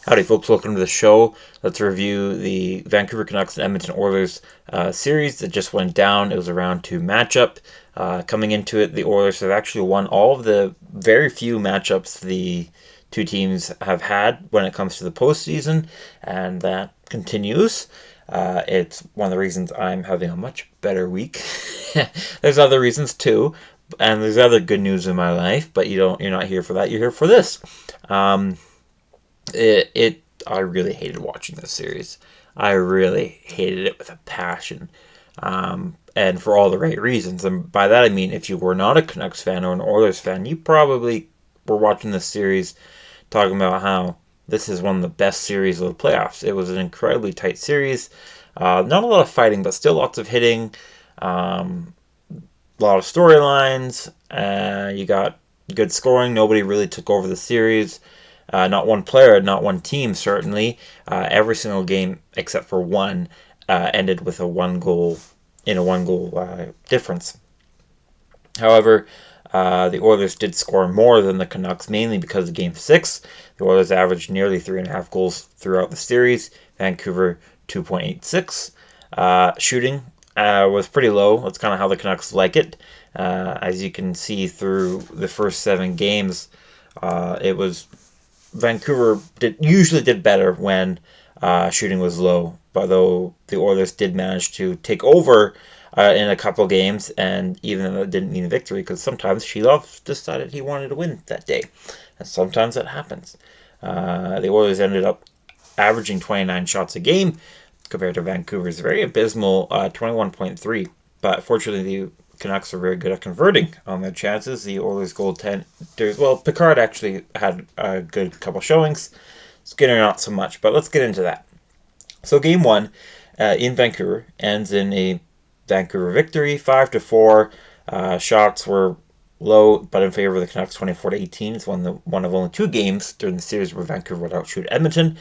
Howdy, folks. Welcome to the show. Let's review the Vancouver Canucks and Edmonton Oilers series that just went down. It was a round 2 matchup. Coming into it, the Oilers have actually won all of the very few matchups the two teams have had when it comes to the postseason, and that continues. It's one of the reasons I'm having a much better week. There's other reasons too, and there's other good news in my life, but you're not here for that. You're here for this. I really hated watching this series. I really hated it with a passion. And for all the right reasons. And by that I mean, if you were not a Canucks fan or an Oilers fan, you probably were watching this series talking about how this is one of the best series of the playoffs. It was an incredibly tight series. Not a lot of fighting, but still lots of hitting. A lot of storylines. You got good scoring. Nobody really took over the series. Not one player, not one team, certainly. Every single game except for one ended with a one goal difference. However, the Oilers did score more than the Canucks, mainly because of Game 6. The Oilers averaged nearly 3.5 goals throughout the series. Vancouver, 2.86. Shooting was pretty low. That's kind of how the Canucks like it. As you can see through the first 7 games, it was Vancouver usually did better when shooting was low, but though the Oilers did manage to take over in a couple games, and even though it didn't mean a victory, because sometimes Sheilov decided he wanted to win that day, and sometimes that happens. The Oilers ended up averaging 29 shots a game compared to Vancouver's very abysmal 21.3, but fortunately the Canucks are very good at converting on their chances. The Oilers goaltenders, well, Picard actually had a good couple showings. Skinner not so much, but let's get into that. So Game 1 in Vancouver ends in a Vancouver victory, 5-4. Shots were low, but in favor of the Canucks, 24-18. It's one of only 2 games during the series where Vancouver would outshoot Edmonton.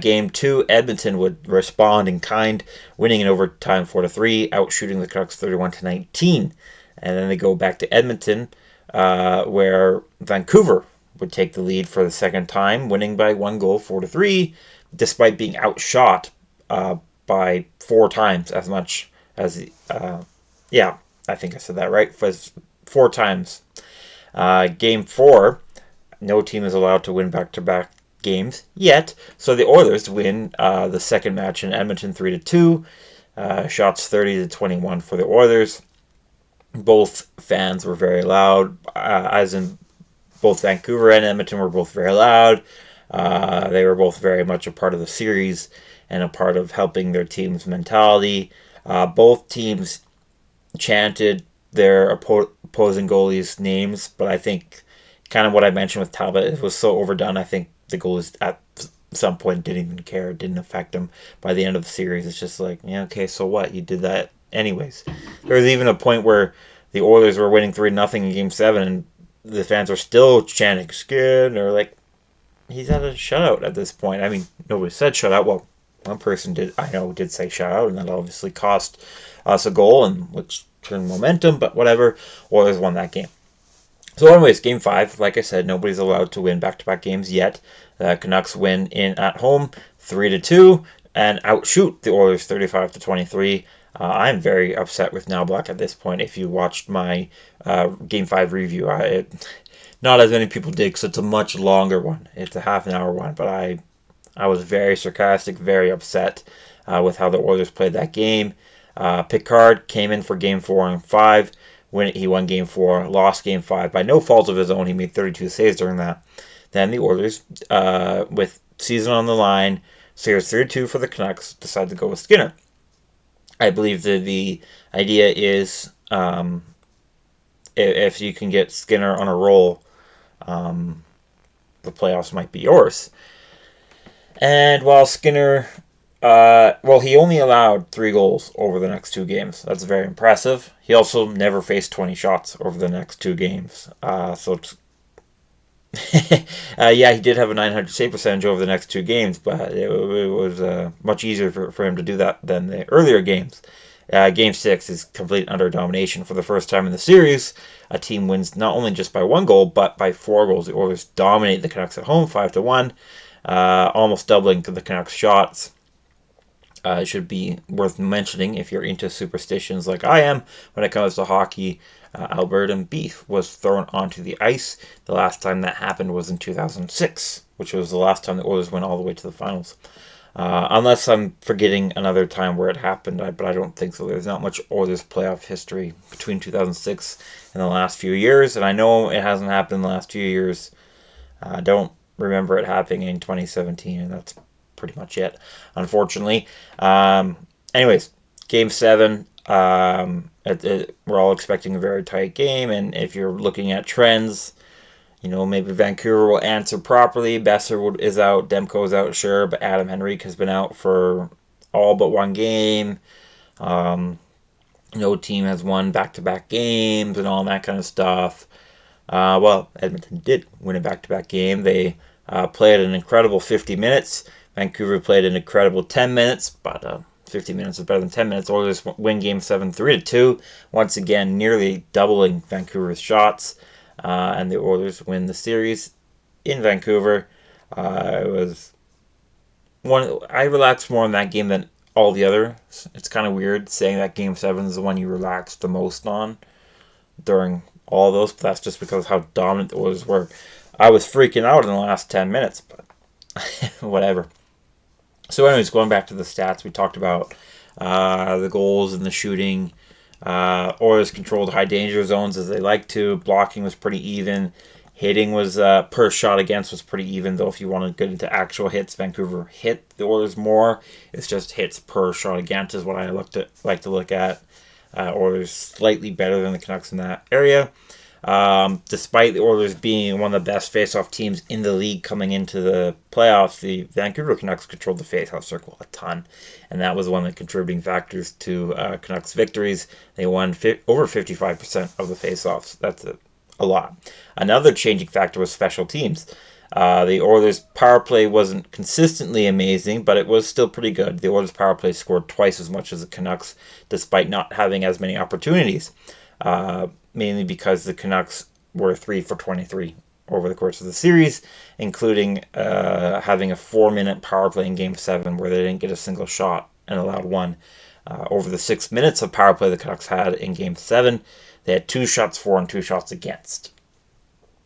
Game 2, Edmonton would respond in kind, winning in overtime 4-3, outshooting the Canucks 31-19. And then they go back to Edmonton, where Vancouver would take the lead for the second time, winning by 1 goal, 4-3, despite being outshot by 4 times as much as I think I said that right. 4 times. Game 4, no team is allowed to win back-to-back games yet. So the Oilers win the second match in Edmonton 3-2. Shots 30-21 for the Oilers. Both fans were very loud, as in both Vancouver and Edmonton were both very loud. They were both very much a part of the series and a part of helping their team's mentality. Both teams chanted their opposing goalies' names, but I think kind of what I mentioned with Talbot, it was so overdone. I think the goalies at some point didn't even care. It didn't affect them. By the end of the series, it's just like, yeah, okay, so what? You did that anyways. There was even a point where the Oilers were winning 3-0 in Game 7, and the fans were still chanting Skin, or like, he's at a shutout at this point. I mean, nobody said shutout. Well, one person did say shutout, and that obviously cost us a goal, and which turned momentum, but whatever. Oilers won that game. So anyways, Game 5, like I said, nobody's allowed to win back-to-back games yet. The Canucks win at home 3-2 and outshoot the Oilers 35-23. I'm very upset with Now Black at this point. If you watched my Game 5 review, not as many people did because it's a much longer one. It's a half-an-hour one, but I was very sarcastic, very upset with how the Oilers played that game. Picard came in for Game 4 and 5. He won Game 4, lost Game 5 by no fault of his own. He made 32 saves during that. Then the Oilers, with season on the line, series 3-2 for the Canucks, decided to go with Skinner. I believe that the idea is if you can get Skinner on a roll, the playoffs might be yours. And while Skinner, he only allowed 3 goals over the next 2 games. That's very impressive. He also never faced 20 shots over the next 2 games. He did have a 900 save percentage over the next 2 games, but it was much easier for him to do that than the earlier games. Game 6 is complete utter domination. For the first time in the series, a team wins not only just by 1 goal, but by 4 goals. The Oilers dominate the Canucks at home, 5-1. almost doubling the Canucks shots. It should be worth mentioning if you're into superstitions like I am when it comes to hockey. Albertan beef was thrown onto the ice. The last time that happened was in 2006, which was the last time the Oilers went all the way to the finals. Unless I'm forgetting another time where it happened, but I don't think so. There's not much Oilers playoff history between 2006 and the last few years, and I know it hasn't happened in the last few years. I don't remember it happening in 2017, and that's pretty much it, unfortunately. Anyways, Game 7, we're all expecting a very tight game, and if you're looking at trends, maybe Vancouver will answer properly. Besser is out, Demko's out, sure, but Adam Henrique has been out for all but one game. No team has won back-to-back games and all that kind of stuff. Well, Edmonton did win a back-to-back game. They played an incredible 50 minutes. Vancouver played an incredible 10 minutes, but 50 minutes is better than 10 minutes. Oilers win Game 7 3-2. Once again, nearly doubling Vancouver's shots. And the Oilers win the series in Vancouver. It was I relaxed more in that game than all the others. It's kind of weird saying that Game 7 is the one you relaxed the most on during all of those, but that's just because of how dominant the Oilers were. I was freaking out in the last 10 minutes, but whatever. So anyways, going back to the stats, we talked about the goals and the shooting. Oilers controlled high danger zones as they like to. Blocking was pretty even. Hitting was per shot against was pretty even, though if you want to get into actual hits, Vancouver hit the Oilers more. It's just hits per shot against is what I like to look at. Oilers slightly better than the Canucks in that area. Despite the Oilers being one of the best face-off teams in the league coming into the playoffs, the Vancouver Canucks controlled the face-off circle a ton, and that was one of the contributing factors to Canucks victories. They won over 55% of the face-offs. That's a lot. Another changing factor was special teams. The Oilers' power play wasn't consistently amazing, but it was still pretty good. The Oilers' power play scored twice as much as the Canucks, despite not having as many opportunities. Mainly because the Canucks were 3 for 23 over the course of the series, including having a 4-minute power play in Game 7 where they didn't get a single shot and allowed one. Over the 6 minutes of power play the Canucks had in Game 7, they had 2 shots for and 2 shots against.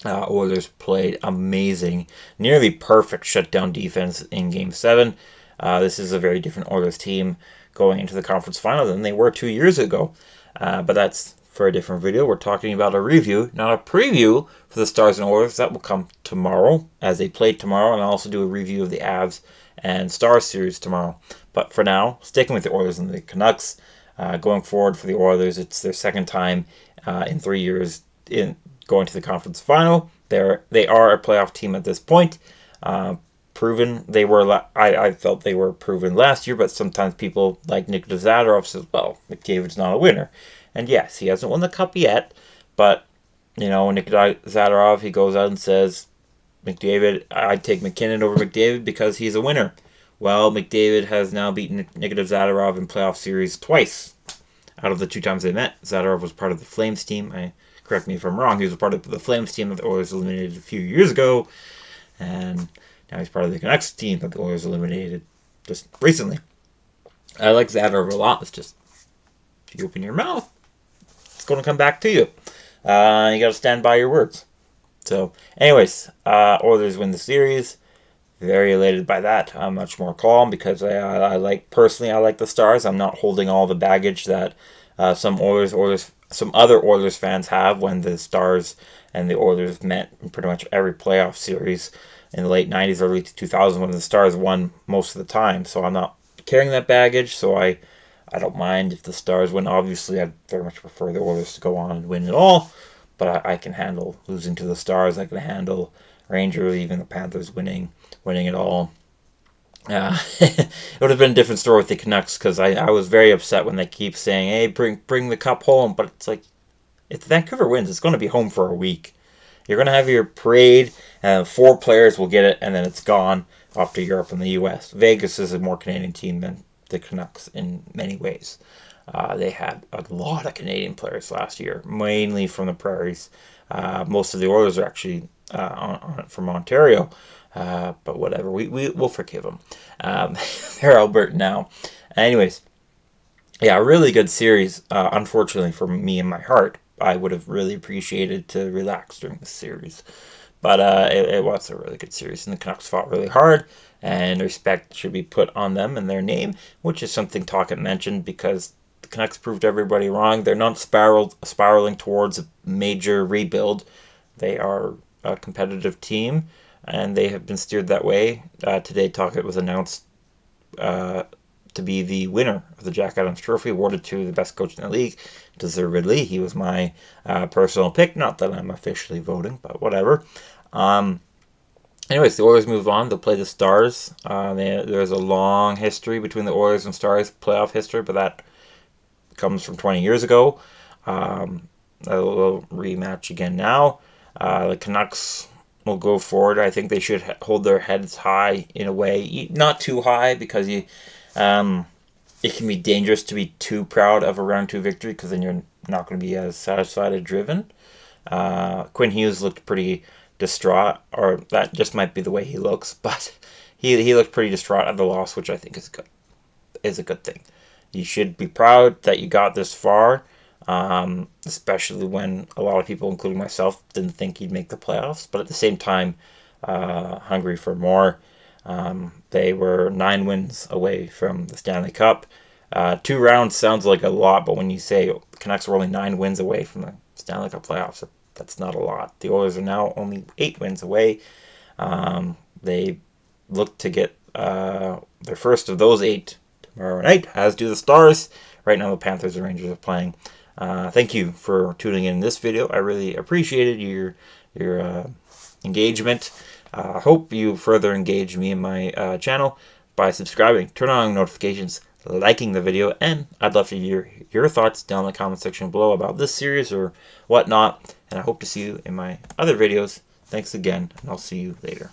Oilers played amazing, nearly perfect shutdown defense in Game 7. This is a very different Oilers team going into the conference final than they were 2 years ago. But that's for a different video. We're talking about a review, not a preview, for the Stars and Oilers. That will come tomorrow as they play tomorrow, and I'll also do a review of the Avs and Stars series tomorrow. But for now, sticking with the Oilers and the Canucks, going forward for the Oilers, it's their second time in 3 years in going to the conference final. They are a playoff team at this point. Proven they were. I felt they were proven last year, but sometimes people like Nikita Zadorov says, "Well, McDavid's not a winner." And yes, he hasn't won the cup yet, but Nikita Zadorov, he goes out and says, "McDavid, I'd take McKinnon over McDavid because he's a winner." Well, McDavid has now beaten Nikita Zadorov in playoff series twice out of the 2 times they met. Zadorov was part of the Flames team. Correct me if I'm wrong. He was a part of the Flames team that the Oilers eliminated a few years ago, and now he's part of the Canucks team that the Oilers eliminated just recently. I like Zadorov a lot. It's just, if you open your mouth, it's going to come back to you. You got to stand by your words. So, anyways, Oilers win the series. Very elated by that. I'm much more calm because I like the Stars. I'm not holding all the baggage that some other Oilers fans have when the Stars and the Oilers met in pretty much every playoff series in the late 90s, early 2000s when the Stars won most of the time. So I'm not carrying that baggage, so I don't mind if the Stars win. Obviously, I'd very much prefer the Oilers to go on and win it all, but I can handle losing to the Stars. I can handle Rangers, even the Panthers winning it all. It would have been a different story with the Canucks because I was very upset when they keep saying, "Hey, bring the cup home," but it's like, if Vancouver wins, it's going to be home for a week. You're going to have your parade, and 4 players will get it, and then it's gone off to Europe and the U.S. Vegas is a more Canadian team than the Canucks in many ways. They had a lot of Canadian players last year, mainly from the prairies. Most of the Oilers are actually from Ontario. But whatever, we'll forgive them. They're Alberta now. Anyways, yeah, a really good series. Unfortunately for me and my heart, I would have really appreciated to relax during the series. But it was a really good series, and the Canucks fought really hard, and respect should be put on them and their name, which is something Tocchet mentioned, because the Canucks proved everybody wrong. They're not spiraling towards a major rebuild. They are a competitive team, and they have been steered that way. Today, Tocchet was announced to be the winner of the Jack Adams Trophy, awarded to the best coach in the league. Deservedly, he was my personal pick. Not that I'm officially voting, but whatever. Anyways, the Oilers move on. They'll play the Stars. There's a long history between the Oilers and Stars, playoff history, but that comes from 20 years ago. A little rematch again now. The Canucks will go forward. I think they should hold their heads high in a way. Not too high, because it can be dangerous to be too proud of a round 2 victory, because then you're not going to be as satisfied and driven. Quinn Hughes looked pretty distraught, or that just might be the way he looks, but he looked pretty distraught at the loss, which I think is a good thing. You should be proud that you got this far, especially when a lot of people, including myself, didn't think he'd make the playoffs, but at the same time, hungry for more. They were 9 wins away from the Stanley Cup. 2 rounds sounds like a lot, but when you say the Canucks were only 9 wins away from the Stanley Cup playoffs, that's not a lot. The Oilers are now only 8 wins away. They look to get their first of those 8 tomorrow night, as do the Stars. Right now, the Panthers and Rangers are playing. Thank you for tuning in this video. I really appreciated your engagement. Hope you further engage me in my channel by subscribing, turn on notifications, liking the video, and I'd love to hear your thoughts down in the comment section below about this series or whatnot. And I hope to see you in my other videos. Thanks again, and I'll see you later.